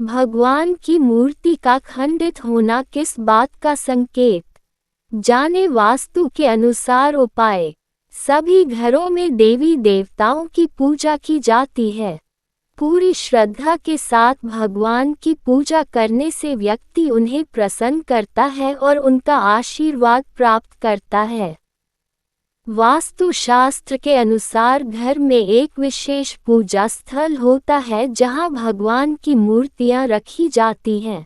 भगवान की मूर्ति का खंडित होना किस बात का संकेत? जाने वास्तु के अनुसार उपाय। सभी घरों में देवी देवताओं की पूजा की जाती है। पूरी श्रद्धा के साथ भगवान की पूजा करने से व्यक्ति उन्हें प्रसन्न करता है और उनका आशीर्वाद प्राप्त करता है। वास्तु शास्त्र के अनुसार घर में एक विशेष पूजा स्थल होता है जहां भगवान की मूर्तियां रखी जाती हैं।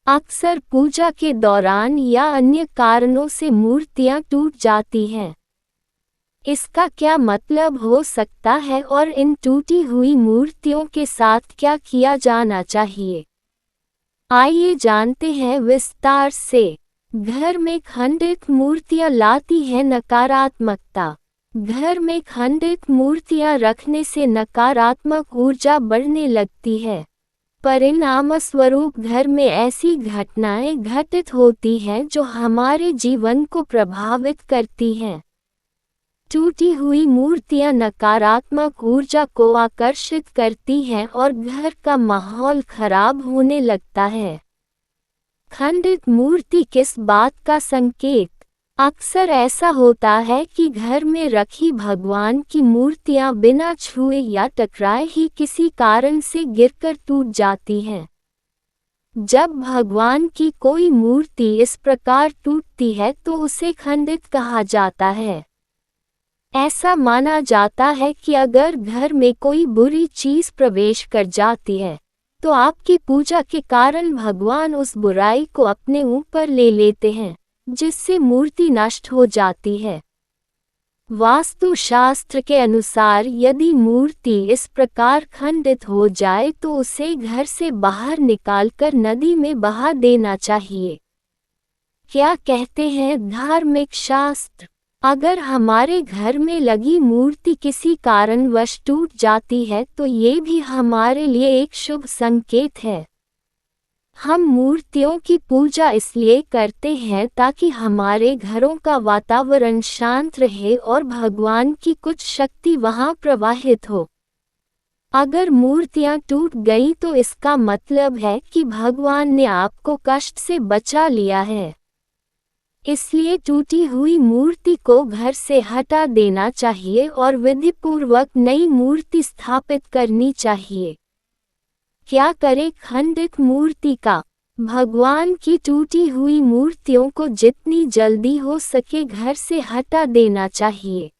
अक्सर पूजा के दौरान या अन्य कारणों से मूर्तियां टूट जाती हैं। इसका क्या मतलब हो सकता है और इन टूटी हुई मूर्तियों के साथ क्या किया जाना चाहिए? आइए जानते हैं विस्तार से। घर में खंडित मूर्तियां लाती है नकारात्मकता। घर में खंडित मूर्तियां रखने से नकारात्मक ऊर्जा बढ़ने लगती है। परिणामस्वरूप घर में ऐसी घटनाएं घटित होती हैं जो हमारे जीवन को प्रभावित करती हैं। टूटी हुई मूर्तियां नकारात्मक ऊर्जा को आकर्षित करती हैं और घर का माहौल खराब होने लगता है। खंडित मूर्ति किस बात का संकेत? अक्सर ऐसा होता है कि घर में रखी भगवान की मूर्तियां बिना छुए या टकराए ही किसी कारण से गिरकर टूट जाती हैं। जब भगवान की कोई मूर्ति इस प्रकार टूटती है तो उसे खंडित कहा जाता है। ऐसा माना जाता है कि अगर घर में कोई बुरी चीज प्रवेश कर जाती है तो आपकी पूजा के कारण भगवान उस बुराई को अपने ऊपर ले लेते हैं, जिससे मूर्ति नष्ट हो जाती है। वास्तु शास्त्र के अनुसार यदि मूर्ति इस प्रकार खंडित हो जाए तो उसे घर से बाहर निकालकर नदी में बहा देना चाहिए। क्या कहते हैं धार्मिक शास्त्र? अगर हमारे घर में लगी मूर्ति किसी कारणवश टूट जाती है तो ये भी हमारे लिए एक शुभ संकेत है। हम मूर्तियों की पूजा इसलिए करते हैं ताकि हमारे घरों का वातावरण शांत रहे और भगवान की कुछ शक्ति वहां प्रवाहित हो। अगर मूर्तियां टूट गई तो इसका मतलब है कि भगवान ने आपको कष्ट से बचा लिया है। इसलिए टूटी हुई मूर्ति को घर से हटा देना चाहिए और विधिपूर्वक नई मूर्ति स्थापित करनी चाहिए। क्या करें खंडित मूर्ति का? भगवान की टूटी हुई मूर्तियों को जितनी जल्दी हो सके घर से हटा देना चाहिए।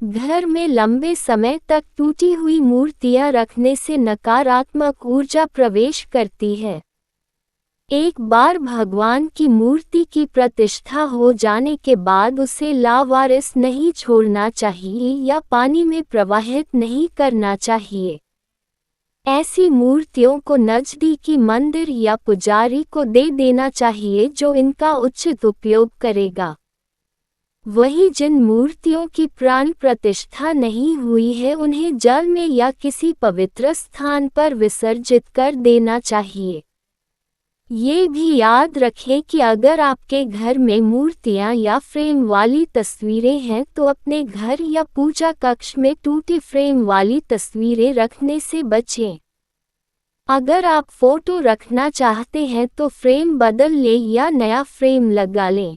घर में लंबे समय तक टूटी हुई मूर्तियां रखने से नकारात्मक ऊर्जा प्रवेश करती है। एक बार भगवान की मूर्ति की प्रतिष्ठा हो जाने के बाद उसे लावारिस नहीं छोड़ना चाहिए या पानी में प्रवाहित नहीं करना चाहिए। ऐसी मूर्तियों को नजदीकी मंदिर या पुजारी को दे देना चाहिए जो इनका उचित उपयोग करेगा। वहीं जिन मूर्तियों की प्राण प्रतिष्ठा नहीं हुई है उन्हें जल में या किसी पवित्र स्थान पर विसर्जित कर देना चाहिए। ये भी याद रखें कि अगर आपके घर में मूर्तियां या फ्रेम वाली तस्वीरें हैं तो अपने घर या पूजा कक्ष में टूटी फ्रेम वाली तस्वीरें रखने से बचें। अगर आप फोटो रखना चाहते हैं तो फ्रेम बदल लें या नया फ्रेम लगा लें।